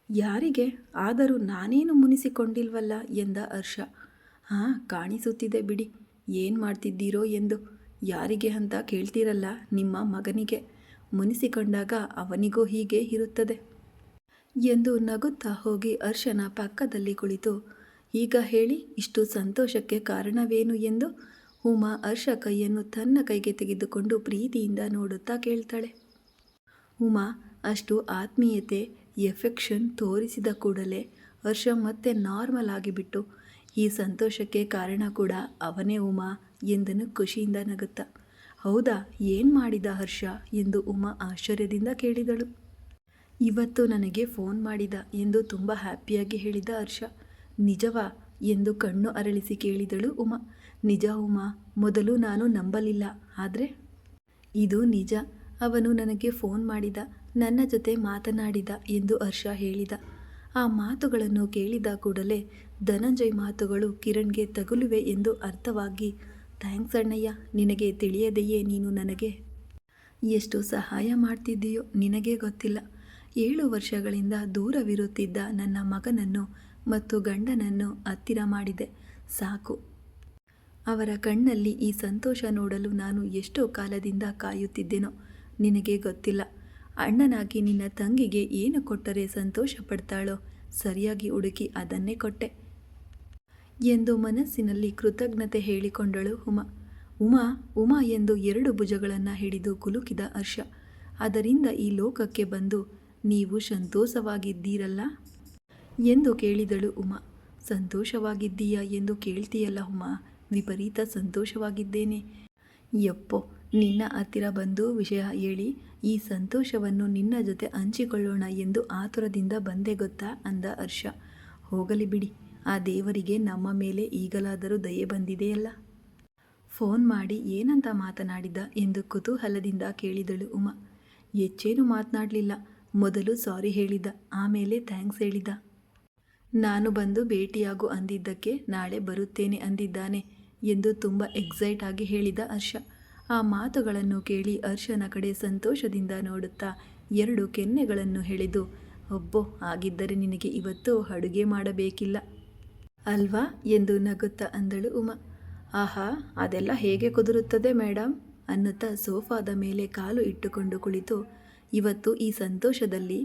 ಯಾರಿಗೆ? ಆದರೂ ನಾನೇನು ಮುನಿಸಿಕೊಂಡಿಲ್ವಲ್ಲ ಎಂದ ಹರ್ಷ. ಹಾಂ, ಕಾಣಿಸುತ್ತಿದೆ ಬಿಡಿ, ಏನು ಮಾಡ್ತಿದ್ದೀರೋ ಎಂದು. ಯಾರಿಗೆ ಅಂತ ಕೇಳ್ತಿರಲ್ಲ, ನಿಮ್ಮ ಮಗನಿಗೆ. ಮುನಿಸಿಕೊಂಡಾಗ ಅವನಿಗೂ ಹೀಗೆ ಇರುತ್ತದೆ ಎಂದು ನಗುತ್ತಾ ಹೋಗಿ ಹರ್ಷನ ಪಕ್ಕದಲ್ಲಿ ಕುಳಿತು, ಈಗ ಹೇಳಿ ಇಷ್ಟು ಸಂತೋಷಕ್ಕೆ ಕಾರಣವೇನು ಎಂದು ಉಮಾ ಹರ್ಷ ಕೈಯನ್ನು ತನ್ನ ಕೈಗೆ ತೆಗೆದುಕೊಂಡು ಪ್ರೀತಿಯಿಂದ ನೋಡುತ್ತಾ ಕೇಳ್ತಾಳೆ. ಉಮಾ ಅಷ್ಟು ಆತ್ಮೀಯತೆ ಎಫೆಕ್ಷನ್ ತೋರಿಸಿದ ಕೂಡಲೇ ಹರ್ಷ ಮತ್ತೆ ನಾರ್ಮಲ್ ಆಗಿಬಿಟ್ಟು, ಈ ಸಂತೋಷಕ್ಕೆ ಕಾರಣ ಕೂಡ ಅವನೇ ಉಮಾ ಎಂದನು ಖುಷಿಯಿಂದ ನಗುತ್ತಾ. ಹೌದಾ, ಏನು ಮಾಡಿದ ಹರ್ಷ ಎಂದು ಉಮಾ ಆಶ್ಚರ್ಯದಿಂದ ಕೇಳಿದಳು. ಇವತ್ತು ನನಗೆ ಫೋನ್ ಮಾಡಿದ ಎಂದು ತುಂಬ ಹ್ಯಾಪಿಯಾಗಿ ಹೇಳಿದ ಹರ್ಷ. ನಿಜವಾ ಎಂದು ಕಣ್ಣು ಅರಳಿಸಿ ಕೇಳಿದಳು ಉಮಾ. ನಿಜ ಉಮಾ, ಮೊದಲು ನಾನು ನಂಬಲಿಲ್ಲ, ಆದರೆ ಇದು ನಿಜ. ಅವನು ನನಗೆ ಫೋನ್ ಮಾಡಿದ, ನನ್ನ ಜೊತೆ ಮಾತನಾಡಿದ ಎಂದು ಹರ್ಷ ಹೇಳಿದ. ಆ ಮಾತುಗಳನ್ನು ಕೇಳಿದ ಕೂಡಲೇ ಧನಂಜಯ್ ಮಾತುಗಳು ಕಿರಣ್ಗೆ ತಗುಲುವೆ ಎಂದು ಅರ್ಥವಾಗಿ, ಥ್ಯಾಂಕ್ಸ್ ಅಣ್ಣಯ್ಯ, ನಿನಗೆ ತಿಳಿಯದೆಯೇ ನೀನು ನನಗೆ ಎಷ್ಟು ಸಹಾಯ ಮಾಡ್ತಿದ್ದೀಯೋ ನಿನಗೆ ಗೊತ್ತಿಲ್ಲ. 7 ವರ್ಷಗಳಿಂದ ದೂರವಿರುತ್ತಿದ್ದ ನನ್ನ ಮಗನನ್ನು ಮತ್ತು ಗಂಡನನ್ನು ಹತ್ತಿರ ಮಾಡಿದೆ, ಸಾಕು. ಅವರ ಕಣ್ಣಲ್ಲಿ ಈ ಸಂತೋಷ ನೋಡಲು ನಾನು ಎಷ್ಟೋ ಕಾಲದಿಂದ ಕಾಯುತ್ತಿದ್ದೆನೋ ನಿನಗೆ ಗೊತ್ತಿಲ್ಲ. ಅಣ್ಣನಾಗಿ ನಿನ್ನ ತಂಗಿಗೆ ಏನು ಕೊಟ್ಟರೆ ಸಂತೋಷ ಪಡ್ತಾಳೋ ಸರಿಯಾಗಿ ಹುಡುಕಿ ಅದನ್ನೇ ಕೊಟ್ಟೆ ಎಂದು ಮನಸ್ಸಿನಲ್ಲಿ ಕೃತಜ್ಞತೆ ಹೇಳಿಕೊಂಡಳು ಉಮಾ. ಉಮಾ ಉಮಾ ಎಂದು 2 ಭುಜಗಳನ್ನು ಹಿಡಿದು ಕುಲುಕಿದ ಹರ್ಷ. ಅದರಿಂದ ಈ ಲೋಕಕ್ಕೆ ಬಂದು ನೀವು ಸಂತೋಷವಾಗಿದ್ದೀರಲ್ಲ ಎಂದು ಕೇಳಿದಳು ಉಮಾ. ಸಂತೋಷವಾಗಿದ್ದೀಯಾ ಎಂದು ಕೇಳ್ತೀಯಲ್ಲ ಉಮಾ, ವಿಪರೀತ ಸಂತೋಷವಾಗಿದ್ದೇನೆ. ಯಪ್ಪೋ, ನಿನ್ನ ಹತ್ತಿರ ಬಂದು ವಿಷಯ ಹೇಳಿ ಈ ಸಂತೋಷವನ್ನು ನಿನ್ನ ಜೊತೆ ಹಂಚಿಕೊಳ್ಳೋಣ ಎಂದು ಆತುರದಿಂದ ಬಂದೆ ಗೊತ್ತಾ ಅಂದ ಹರ್ಷ. ಹೋಗಲಿ ಬಿಡಿ, ಆ ದೇವರಿಗೆ ನಮ್ಮ ಮೇಲೆ ಈಗಲಾದರೂ ದಯೆ ಬಂದಿದೆಯಲ್ಲ. ಫೋನ್ ಮಾಡಿ ಏನಂತ ಮಾತನಾಡಿದ ಎಂದು ಕುತೂಹಲದಿಂದ ಕೇಳಿದಳು ಉಮಾ. ಹೆಚ್ಚೇನು ಮಾತನಾಡಲಿಲ್ಲ. ಮೊದಲು ಸಾರಿ ಹೇಳಿದ, ಆಮೇಲೆ ಥ್ಯಾಂಕ್ಸ್ ಹೇಳಿದ. ನಾನು ಬಂದು ಭೇಟಿಯಾಗು ಅಂದಿದ್ದಕ್ಕೆ ನಾಳೆ ಬರುತ್ತೇನೆ ಅಂದಿದ್ದಾನೆ ಎಂದು ತುಂಬ ಎಕ್ಸೈಟ್ ಆಗಿ ಹೇಳಿದ ಹರ್ಷ. ಆ ಮಾತುಗಳನ್ನು ಕೇಳಿ ಹರ್ಷನ ಕಡೆ ಸಂತೋಷದಿಂದ ನೋಡುತ್ತಾ 2 ಕೆನ್ನೆಗಳನ್ನು ಎಳೆದು, ಒಬ್ಬೋ, ಹಾಗಿದ್ದರೆ ನಿನಗೆ ಇವತ್ತು ಅಡುಗೆ ಮಾಡಬೇಕಿಲ್ಲ ಅಲ್ವಾ ಎಂದು ನಗುತ್ತಾ ಅಂದಳು ಉಮಾ. ಆಹಾ, ಅದೆಲ್ಲ ಹೇಗೆ ಕುದುರುತ್ತದೆ ಮೇಡಮ್ ಅನ್ನುತ್ತಾ ಸೋಫಾದ ಮೇಲೆ ಕಾಲು ಇಟ್ಟುಕೊಂಡು ಕುಳಿತು, ಇವತ್ತು ಈ ಸಂತೋಷದಲ್ಲಿ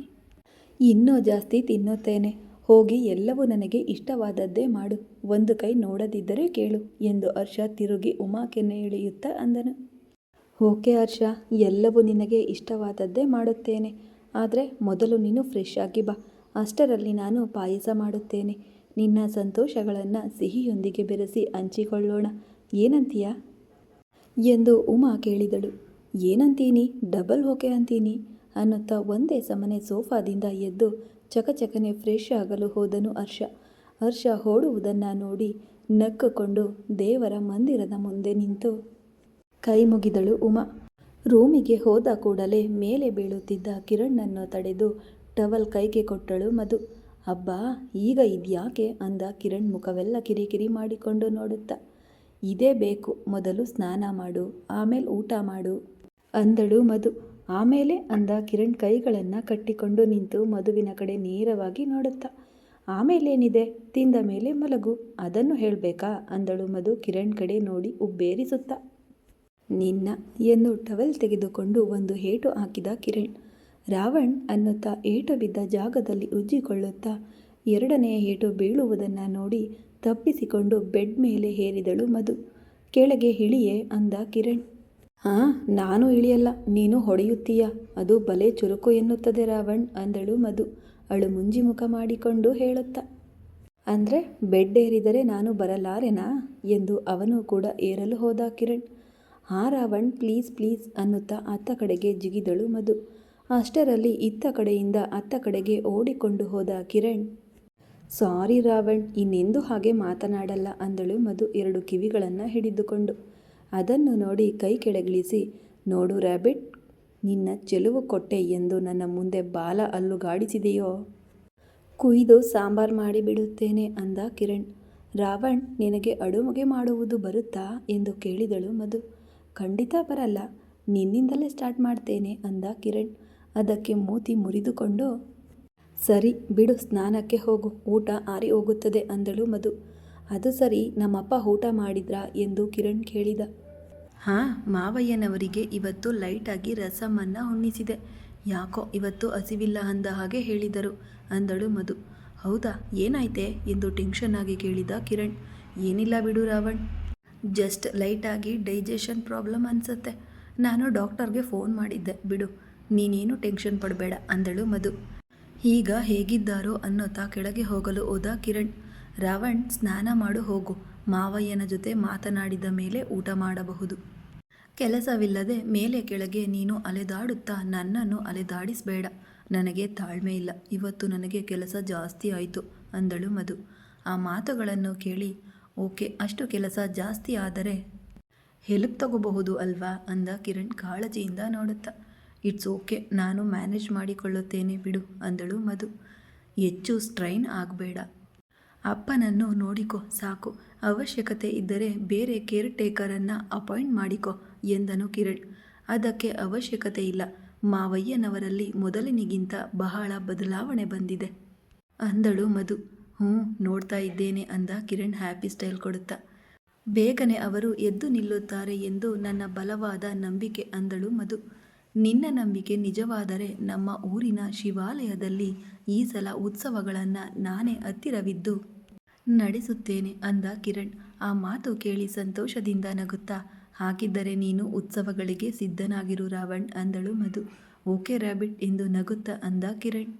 ಇನ್ನೂ ಜಾಸ್ತಿ ತಿನ್ನುತ್ತೇನೆ. ಹೋಗಿ ಎಲ್ಲವೂ ನನಗೆ ಇಷ್ಟವಾದದ್ದೇ ಮಾಡು. ಒಂದು ಕೈ ನೋಡದಿದ್ದರೆ ಕೇಳು ಎಂದು ಹರ್ಷ ತಿರುಗಿ ಉಮಾ ಕೆನ್ನೆ ಎಳೆಯುತ್ತಾ ಅಂದನು. ಓಕೆ ಹರ್ಷ, ಎಲ್ಲವೂ ನಿನಗೆ ಇಷ್ಟವಾದದ್ದೇ ಮಾಡುತ್ತೇನೆ. ಆದರೆ ಮೊದಲು ನೀನು ಫ್ರೆಶ್ ಆಗಿ ಬಾ. ಅಷ್ಟರಲ್ಲಿ ನಾನು ಪಾಯಸ ಮಾಡುತ್ತೇನೆ. ನಿನ್ನ ಸಂತೋಷಗಳನ್ನು ಸಿಹಿಯೊಂದಿಗೆ ಬೆರೆಸಿ ಹಂಚಿಕೊಳ್ಳೋಣ. ಏನಂತೀಯ ಎಂದು ಉಮಾ ಕೇಳಿದಳು. ಏನಂತೀನಿ, ಡಬಲ್ ಓಕೆ ಅಂತೀನಿ ಅನ್ನುತ್ತಾ ಒಂದೇ ಸಮನೆ ಸೋಫಾದಿಂದ ಎದ್ದು ಚಕಚಕನೆ ಫ್ರೆಶ್ ಆಗಲು ಹೋದನು ಹರ್ಷ. ಹರ್ಷ ಓಡುವುದನ್ನು ನೋಡಿ ನಕ್ಕುಕೊಂಡು ದೇವರ ಮಂದಿರದ ಮುಂದೆ ನಿಂತು ಕೈ ಮುಗಿದಳು ಉಮಾ. ರೂಮಿಗೆ ಹೋದ ಕೂಡಲೇ ಮೇಲೆ ಬೀಳುತ್ತಿದ್ದ ಕಿರಣ್ಣನ್ನು ತಡೆದು ಟವಲ್ ಕೈಗೆ ಕೊಟ್ಟಳು ಮಧು. ಅಬ್ಬಾ, ಈಗ ಇದ್ಯಾಕೆ ಅಂದ ಕಿರಣ್ ಮುಖವೆಲ್ಲ ಕಿರಿಕಿರಿ ಮಾಡಿಕೊಂಡು ನೋಡುತ್ತಾ. ಇದೇ ಬೇಕು, ಮೊದಲು ಸ್ನಾನ ಮಾಡು, ಆಮೇಲೆ ಊಟ ಮಾಡು ಅಂದಳು ಮಧು. ಆಮೇಲೆ ಅಂದ ಕಿರಣ್ ಕೈಗಳನ್ನು ಕಟ್ಟಿಕೊಂಡು ನಿಂತು ಮಧುವಿನ ಕಡೆ ನೇರವಾಗಿ ನೋಡುತ್ತಾ. ಆಮೇಲೇನಿದೆ, ತಿಂದ ಮೇಲೆ ಮಲಗು, ಅದನ್ನು ಹೇಳಬೇಕಾ ಅಂದಳು ಮಧು ಕಿರಣ್ ಕಡೆ ನೋಡಿ ಉಬ್ಬೇರಿಸುತ್ತಾ. ನಿನ್ನ ಎಂದು ಟವೆಲ್ ತೆಗೆದುಕೊಂಡು ಒಂದು ಏಟು ಹಾಕಿದ ಕಿರಣ್. ರಾವಣ್ ಅನ್ನುತ್ತಾ ಏಟು ಬಿದ್ದ ಜಾಗದಲ್ಲಿ ಉಜ್ಜಿಕೊಳ್ಳುತ್ತಾ ಎರಡನೆಯ ಏಟು ಬೀಳುವುದನ್ನು ನೋಡಿ ತಪ್ಪಿಸಿಕೊಂಡು ಬೆಡ್ ಮೇಲೆ ಹೇರಿದಳು ಮಧು. ಕೆಳಗೆ ಇಳಿಯೇ ಅಂದ ಕಿರಣ್. ನಾನು ಇಳಿಯಲ್ಲ, ನೀನು ಹೊಡೆಯುತ್ತೀಯ, ಅದು ಬಲೆ ಚುರುಕು ಎನ್ನುತ್ತದೆ ರಾವಣ್ ಅಂದಳು ಮಧು ಅಳು ಮುಂಜಿ ಮುಖ ಮಾಡಿಕೊಂಡು ಹೇಳುತ್ತಾ. ಅಂದರೆ ಬೆಡ್ ಏರಿದರೆ ನಾನು ಬರಲಾರೆನಾ ಎಂದು ಅವನು ಕೂಡ ಏರಲು ಹೋದ ಕಿರಣ್. ರಾವಣ್ ಪ್ಲೀಸ್ ಪ್ಲೀಸ್ ಅನ್ನುತ್ತಾ ಅತ್ತ ಕಡೆಗೆ ಜಿಗಿದಳು ಮಧು. ಅಷ್ಟರಲ್ಲಿ ಇತ್ತ ಕಡೆಯಿಂದ ಅತ್ತ ಕಡೆಗೆ ಓಡಿಕೊಂಡು ಹೋದ ಕಿರಣ್. ಸಾರಿ ರಾವಣ್, ಇನ್ನೆಂದೂ ಹಾಗೆ ಮಾತನಾಡಲ್ಲ ಅಂದಳು ಮಧು ಎರಡು ಕಿವಿಗಳನ್ನು ಹಿಡಿದುಕೊಂಡು. ಅದನ್ನು ನೋಡಿ ಕೈ ಕೆಳಗಿಳಿಸಿ, ನೋಡು ರ್ಯಾಬಿಟ್, ನಿನ್ನ ಚೆಲುವು ಕೊಟ್ಟೆ ಎಂದು ನನ್ನ ಮುಂದೆ ಬಾಲ ಅಲ್ಲುಗಾಡಿಸಿದೆಯೋ, ಕುಯ್ದು ಸಾಂಬಾರ್ ಮಾಡಿಬಿಡುತ್ತೇನೆ ಅಂದ ಕಿರಣ್. ರಾವಣ್, ನಿನಗೆ ಅಡುಗೆ ಮಾಡುವುದು ಬರುತ್ತಾ ಎಂದು ಕೇಳಿದಳು ಮಧು. ಖಂಡಿತ ಬರಲ್ಲ, ನಿನ್ನಿಂದಲೇ ಸ್ಟಾರ್ಟ್ ಮಾಡ್ತೇನೆ ಅಂದ ಕಿರಣ್. ಅದಕ್ಕೆ ಮೂತಿ ಮುರಿದುಕೊಂಡು, ಸರಿ ಬಿಡು, ಸ್ನಾನಕ್ಕೆ ಹೋಗು, ಊಟ ಆರಿ ಹೋಗುತ್ತದೆ ಅಂದಳು ಮಧು. ಅದು ಸರಿ, ನಮ್ಮಪ್ಪ ಊಟ ಮಾಡಿದ್ರಾ ಎಂದು ಕಿರಣ್ ಕೇಳಿದ. ಮಾವಯ್ಯನವರಿಗೆ ಇವತ್ತು ಲೈಟಾಗಿ ರಸಮನ್ನು ಉಣ್ಣಿಸಿದೆ. ಯಾಕೋ ಇವತ್ತು ಹಸಿವಿಲ್ಲ ಅಂದ ಹಾಗೆ ಹೇಳಿದರು ಅಂದಳು ಮಧು. ಹೌದಾ, ಏನಾಯ್ತೆ ಎಂದು ಟೆನ್ಷನ್ ಆಗಿ ಕೇಳಿದ ಕಿರಣ್. ಏನಿಲ್ಲ ಬಿಡು ರಾವಣ್, ಜಸ್ಟ್ ಲೈಟಾಗಿ ಡೈಜೆಷನ್ ಪ್ರಾಬ್ಲಮ್ ಅನಿಸುತ್ತೆ. ನಾನು ಡಾಕ್ಟರ್ಗೆ ಫೋನ್ ಮಾಡಿದ್ದೆ ಬಿಡು, ನೀನೇನು ಟೆನ್ಷನ್ ಪಡಬೇಡ ಅಂದಳು ಮಧು. ಈಗ ಹೇಗಿದ್ದಾರೋ ಅನ್ನೋತಾ ಕೆಳಗೆ ಹೋಗಲು ಹೋದ ಕಿರಣ್. ರಾವಣ್, ಸ್ನಾನ ಮಾಡು ಹೋಗು, ಮಾವಯ್ಯನ ಜೊತೆ ಮಾತನಾಡಿದ ಮೇಲೆ ಊಟ ಮಾಡಬಹುದು. ಕೆಲಸವಿಲ್ಲದೆ ಮೇಲೆ ಕೆಳಗೆ ನೀನು ಅಲೆದಾಡುತ್ತಾ ನನ್ನನ್ನು ಅಲೆದಾಡಿಸಬೇಡ. ನನಗೆ ತಾಳ್ಮೆ ಇಲ್ಲ, ಇವತ್ತು ನನಗೆ ಕೆಲಸ ಜಾಸ್ತಿ ಆಯಿತು ಅಂದಳು ಮಧು. ಆ ಮಾತುಗಳನ್ನು ಕೇಳಿ, ಓಕೆ, ಅಷ್ಟು ಕೆಲಸ ಜಾಸ್ತಿ ಆದರೆ ಹೆಲ್ಪ್ ತಗೋಬಹುದು ಅಲ್ವಾ ಅಂದ ಕಿರಣ್ ಕಾಳಜಿಯಿಂದ ನೋಡುತ್ತಾ. ಇಟ್ಸ್ ಓಕೆ, ನಾನು ಮ್ಯಾನೇಜ್ ಮಾಡಿಕೊಳ್ಳುತ್ತೇನೆ ಬಿಡು ಅಂದಳು ಮಧು. ಹೆಚ್ಚು ಸ್ಟ್ರೈನ್ ಆಗಬೇಡ, ಅಪ್ಪನನ್ನು ನೋಡಿಕೊ ಸಾಕು, ಅವಶ್ಯಕತೆ ಇದ್ದರೆ ಬೇರೆ ಕೇರ್ ಟೇಕರನ್ನು ಅಪಾಯಿಂಟ್ ಮಾಡಿಕೊ ಎಂದನು ಕಿರಣ್. ಅದಕ್ಕೆ ಅವಶ್ಯಕತೆ ಇಲ್ಲ, ಮಾವಯ್ಯನವರಲ್ಲಿ ಮೊದಲಿನಿಗಿಂತ ಬಹಳ ಬದಲಾವಣೆ ಬಂದಿದೆ ಅಂದಳು ಮಧು. ನೋಡ್ತಾ ಇದ್ದೇನೆ ಅಂದ ಕಿರಣ್ ಹ್ಯಾಪಿ ಸ್ಟೈಲ್ ಕೊಡುತ್ತಾ. ಬೇಗನೆ ಅವರು ಎದ್ದು ನಿಲ್ಲುತ್ತಾರೆ ಎಂದು ನನ್ನ ಬಲವಾದ ನಂಬಿಕೆ ಅಂದಳು ಮಧು. ನಿನ್ನ ನಂಬಿಕೆ ನಿಜವಾದರೆ ನಮ್ಮ ಊರಿನ ಶಿವಾಲಯದಲ್ಲಿ ಈ ಸಲ ಉತ್ಸವಗಳನ್ನು ನಾನೇ ಹತ್ತಿರವಿದ್ದು ನಡೆಸುತ್ತೇನೆ ಅಂದ ಕಿರಣ್. ಆ ಮಾತು ಕೇಳಿ ಸಂತೋಷದಿಂದ ನಗುತ್ತಾ, ಹಾಗಿದ್ದರೆ ನೀನು ಉತ್ಸವಗಳಿಗೆ ಸಿದ್ಧನಾಗಿರು ರಾವಣ್ ಅಂದಳು ಮಧು. ಓಕೆ ರ್ಯಾಬಿಟ್ ಎಂದು ನಗುತ್ತಾ ಅಂದ ಕಿರಣ್.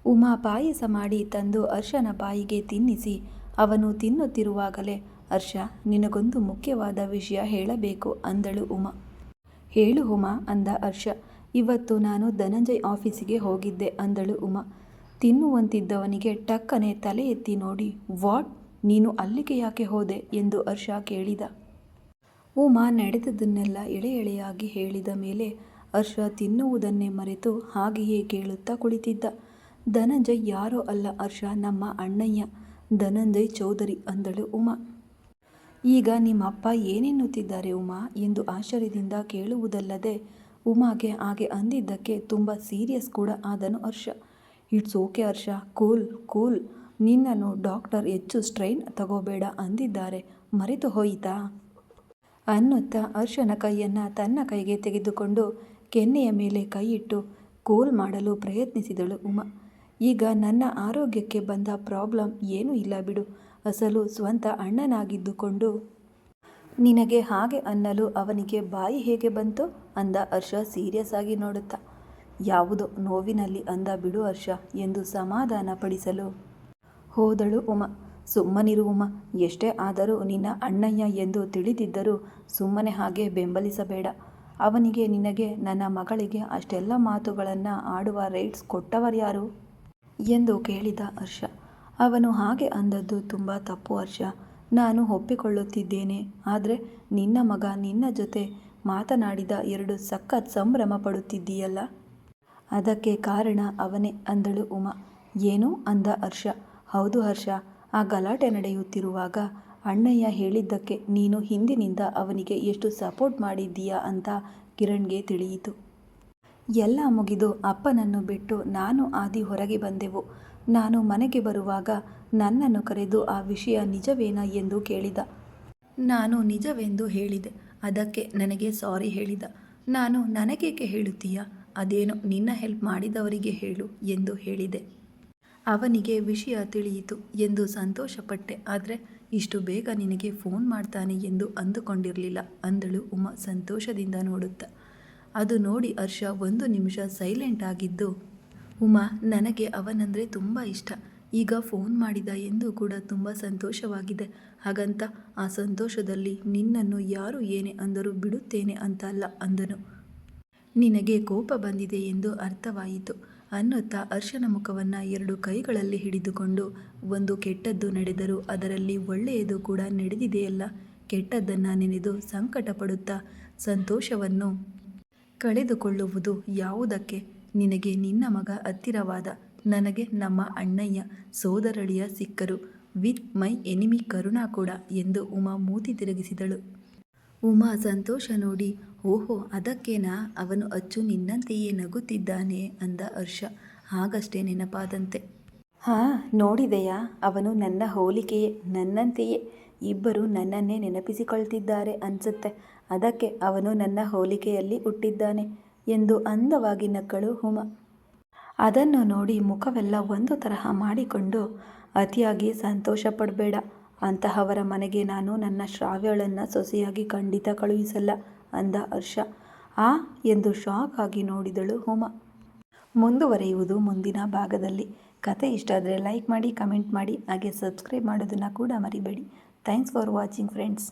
ಉಮಾ ಪಾಯಸ ಮಾಡಿ ತಂದು ಹರ್ಷನ ಬಾಯಿಗೆ ತಿನ್ನಿಸಿ ಅವನು ತಿನ್ನುತ್ತಿರುವಾಗಲೇ, ಹರ್ಷ, ನಿನಗೊಂದು ಮುಖ್ಯವಾದ ವಿಷಯ ಹೇಳಬೇಕು ಅಂದಳು ಉಮಾ. ಹೇಳು ಉಮಾ ಅಂದ ಹರ್ಷ. ಇವತ್ತು ನಾನು ಧನಂಜಯ್ ಆಫೀಸಿಗೆ ಹೋಗಿದ್ದೆ ಅಂದಳು ಉಮಾ. ತಿನ್ನುವಂತಿದ್ದವನಿಗೆ ಟಕ್ಕನೆ ತಲೆ ಎತ್ತಿ ನೋಡಿ, ವಾಟ್, ನೀನು ಅಲ್ಲಿಗೆ ಯಾಕೆ ಹೋದೆ ಎಂದು ಹರ್ಷ ಕೇಳಿದ. ಉಮಾ ನಡೆದದ್ದನ್ನೆಲ್ಲ ಎಳೆ ಎಳೆಯಾಗಿ ಹೇಳಿದ ಮೇಲೆ ಹರ್ಷ ತಿನ್ನುವುದನ್ನೇ ಮರೆತು ಹಾಗೆಯೇ ಕೇಳುತ್ತಾ ಕುಳಿತಿದ್ದ. ಧನಂಜಯ್ ಯಾರೋ ಅಲ್ಲ ಹರ್ಷ, ನಮ್ಮ ಅಣ್ಣಯ್ಯ ಧನಂಜಯ್ ಚೌಧರಿ ಅಂದಳು ಉಮಾ. ಈಗ ನಿಮ್ಮಪ್ಪ ಏನೆನ್ನುತ್ತಿದ್ದಾರೆ ಉಮಾ ಎಂದು ಆಶ್ಚರ್ಯದಿಂದ ಕೇಳುವುದಲ್ಲದೆ ಉಮಾಗೆ ಹಾಗೆ ಅಂದಿದ್ದಕ್ಕೆ ತುಂಬ ಸೀರಿಯಸ್ ಕೂಡ ಆದನು Harsha. It's okay Harsha, cool cool, ನಿನ್ನನ್ನು ಡಾಕ್ಟರ್ ಹೆಚ್ಚು ಸ್ಟ್ರೈನ್ ತಗೋಬೇಡ ಅಂದಿದ್ದಾರೆ, ಮರೆತು ಹೋಯಿತಾ ಅನ್ನುತ್ತಾ ಹರ್ಷನ ಕೈಯನ್ನು ತನ್ನ ಕೈಗೆ ತೆಗೆದುಕೊಂಡು ಕೆನ್ನೆಯ ಮೇಲೆ ಕೈಯಿಟ್ಟು ಕೂಲ್ ಮಾಡಲು ಪ್ರಯತ್ನಿಸಿದಳು ಉಮಾ. ಈಗ ನನ್ನ ಆರೋಗ್ಯಕ್ಕೆ ಬಂದ ಪ್ರಾಬ್ಲಮ್ ಏನೂ ಇಲ್ಲ ಬಿಡು. ಅಸಲು ಸ್ವಂತ ಅಣ್ಣನಾಗಿದ್ದುಕೊಂಡು ನಿನಗೆ ಹಾಗೆ ಅನ್ನಲು ಅವನಿಗೆ ಬಾಯಿ ಹೇಗೆ ಬಂತು ಅಂದ ಹರ್ಷ ಸೀರಿಯಸ್ ಆಗಿ ನೋಡುತ್ತಾ. ಯಾವುದೋ ನೋವಿನಲ್ಲಿ ಅಂದ ಬಿಡು ಹರ್ಷ ಎಂದು ಸಮಾಧಾನ ಪಡಿಸಲು ಹೋದಳು ಉಮಾ. ಸುಮ್ಮನಿರು ಉಮಾ, ಎಷ್ಟೇ ಆದರೂ ನಿನ್ನ ಅಣ್ಣಯ್ಯ ಎಂದು ತಿಳಿದಿದ್ದರೂ ಸುಮ್ಮನೆ ಹಾಗೆ ಬೆಂಬಲಿಸಬೇಡ. ಅವನಿಗೆ ನಿನಗೆ ನನ್ನ ಮಗಳಿಗೆ ಅಷ್ಟೆಲ್ಲ ಮಾತುಗಳನ್ನು ಆಡುವ ರೈಟ್ಸ್ ಕೊಟ್ಟವರ್ಯಾರು ಎಂದು ಕೇಳಿದ ಹರ್ಷ. ಅವನು ಹಾಗೆ ಅಂದದ್ದು ತುಂಬ ತಪ್ಪು ಹರ್ಷ, ನಾನು ಒಪ್ಪಿಕೊಳ್ಳುತ್ತಿದ್ದೇನೆ. ಆದರೆ ನಿನ್ನ ಮಗ ನಿನ್ನ ಜೊತೆ ಮಾತನಾಡಿದ ಎರಡು ಸಖತ್ ಸಂಭ್ರಮ ಪಡುತ್ತಿದ್ದೀಯಲ್ಲ, ಅದಕ್ಕೆ ಕಾರಣ ಅವನೇ ಅಂದಳು ಉಮಾ. ಏನು ಅಂದ ಹರ್ಷ. ಹೌದು ಹರ್ಷ, ಆ ಗಲಾಟೆ ನಡೆಯುತ್ತಿರುವಾಗ ಅಣ್ಣಯ್ಯ ಹೇಳಿದ್ದಕ್ಕೆ ನೀನು ಹಿಂದಿನಿಂದ ಅವನಿಗೆ ಎಷ್ಟು ಸಪೋರ್ಟ್ ಮಾಡಿದ್ದೀಯಾ ಅಂತ ಕಿರಣ್ಗೆ ತಿಳಿಯಿತು. ಎಲ್ಲ ಮುಗಿದು ಅಪ್ಪನನ್ನು ಬಿಟ್ಟು ನಾನು ಆದಿ ಹೊರಗೆ ಬಂದೆವು. ನಾನು ಮನೆಗೆ ಬರುವಾಗ ನನ್ನನ್ನು ಕರೆದು ಆ ವಿಷಯ ನಿಜವೇನಾ ಎಂದು ಕೇಳಿದ. ನಾನು ನಿಜವೆಂದು ಹೇಳಿದೆ. ಅದಕ್ಕೆ ನನಗೆ ಸಾರಿ ಹೇಳಿದ. ನಾನು ನನಗೇಕೆ ಹೇಳುತ್ತೀಯಾ, ಅದೇನೋ ನಿನ್ನ ಹೆಲ್ಪ್ ಮಾಡಿದವರಿಗೆ ಹೇಳು ಎಂದು ಹೇಳಿದೆ. ಅವನಿಗೆ ವಿಷಯ ತಿಳಿಯಿತು ಎಂದು ಸಂತೋಷಪಟ್ಟೆ. ಆದರೆ ಇಷ್ಟು ಬೇಗ ನಿನಗೆ ಫೋನ್ ಮಾಡ್ತಾನೆ ಎಂದು ಅಂದುಕೊಂಡಿರಲಿಲ್ಲ ಅಂದಳು ಉಮಾ ಸಂತೋಷದಿಂದ ನೋಡುತ್ತಾ. ಅದು ನೋಡಿ ಹರ್ಷ ಒಂದು ನಿಮಿಷ ಸೈಲೆಂಟ್ ಆಗಿದ್ದು, ಉಮಾ ನನಗೆ ಅವನಂದರೆ ತುಂಬ ಇಷ್ಟ. ಈಗ ಫೋನ್ ಮಾಡಿದ ಎಂದು ಕೂಡ ತುಂಬ ಸಂತೋಷವಾಗಿದೆ. ಹಾಗಂತ ಆ ಸಂತೋಷದಲ್ಲಿ ನಿನ್ನನ್ನು ಯಾರು ಏನೇ ಅಂದರೂ ಬಿಡುತ್ತೇನೆ ಅಂತ ಅಲ್ಲ ಅಂದನು. ನಿನಗೆ ಕೋಪ ಬಂದಿದೆ ಎಂದು ಅರ್ಥವಾಯಿತು ಅನ್ನುತ್ತಾ ಹರ್ಷನ ಮುಖವನ್ನು ಎರಡು ಕೈಗಳಲ್ಲಿ ಹಿಡಿದುಕೊಂಡು, ಒಂದು ಕೆಟ್ಟದ್ದು ನಡೆದರೂ ಅದರಲ್ಲಿ ಒಳ್ಳೆಯದು ಕೂಡ ನಡೆದಿದೆಯಲ್ಲ, ಕೆಟ್ಟದ್ದನ್ನು ನೆನೆದು ಸಂಕಟ ಪಡುತ್ತಾ ಸಂತೋಷವನ್ನು ಕಳೆದುಕೊಳ್ಳುವುದು ಯಾವುದಕ್ಕೆ? ನಿನಗೆ ನಿನ್ನ ಮಗ ಹತ್ತಿರವಾದ, ನನಗೆ ನಮ್ಮ ಅಣ್ಣಯ್ಯ ಸೋದರಳಿಯ ಸಿಕ್ಕರು, ವಿತ್ ಮೈ ಎನಿಮಿ ಕರುಣಾ ಕೂಡ ಎಂದು ಉಮಾ ಮೂತಿ ತಿರುಗಿಸಿದಳು. ಉಮಾ ಸಂತೋಷ ನೋಡಿ, ಓಹೋ ಅದಕ್ಕೇನಾ, ಅವನು ಅಚ್ಚು ನಿನ್ನಂತೆಯೇ ನಗುತ್ತಿದ್ದಾನೆ ಅಂದ ಹರ್ಷ ಆಗಷ್ಟೇ ನೆನಪಾದಂತೆ. ನೋಡಿದೆಯಾ, ಅವನು ನನ್ನ ಹೋಲಿಕೆಯೇ, ನನ್ನಂತೆಯೇ. ಇಬ್ಬರು ನನ್ನನ್ನೇ ನೆನಪಿಸಿಕೊಳ್ತಿದ್ದಾರೆ ಅನ್ಸುತ್ತೆ, ಅದಕ್ಕೆ ಅವನು ನನ್ನ ಹೋಲಿಕೆಯಲ್ಲಿ ಹುಟ್ಟಿದ್ದಾನೆ ಎಂದು ಅಂದವಾಗಿ ನಕ್ಕಳು ಉಮಾ. ಅದನ್ನು ನೋಡಿ ಮುಖವೆಲ್ಲ ಒಂದು ತರಹ ಮಾಡಿಕೊಂಡು, ಅತಿಯಾಗಿ ಸಂತೋಷ ಪಡಬೇಡ. ಅಂತಹವರ ಮನೆಗೆ ನಾನು ನನ್ನ ಶ್ರಾವ್ಯಳನ್ನು ಸೊಸೆಯಾಗಿ ಖಂಡಿತ ಕಳುಹಿಸಲ್ಲ ಅಂದ ಹರ್ಷ. ಎಂದು ಶಾಕ್ ಆಗಿ ನೋಡಿದಳು ಉಮಾ. ಮುಂದುವರಿಯುವುದು ಮುಂದಿನ ಭಾಗದಲ್ಲಿ. ಕತೆ ಇಷ್ಟ ಆದರೆ ಲೈಕ್ ಮಾಡಿ, ಕಮೆಂಟ್ ಮಾಡಿ, ಹಾಗೆ ಸಬ್ಸ್ಕ್ರೈಬ್ ಮಾಡೋದನ್ನು ಕೂಡ ಮರಿಬೇಡಿ. Thanks for watching friends.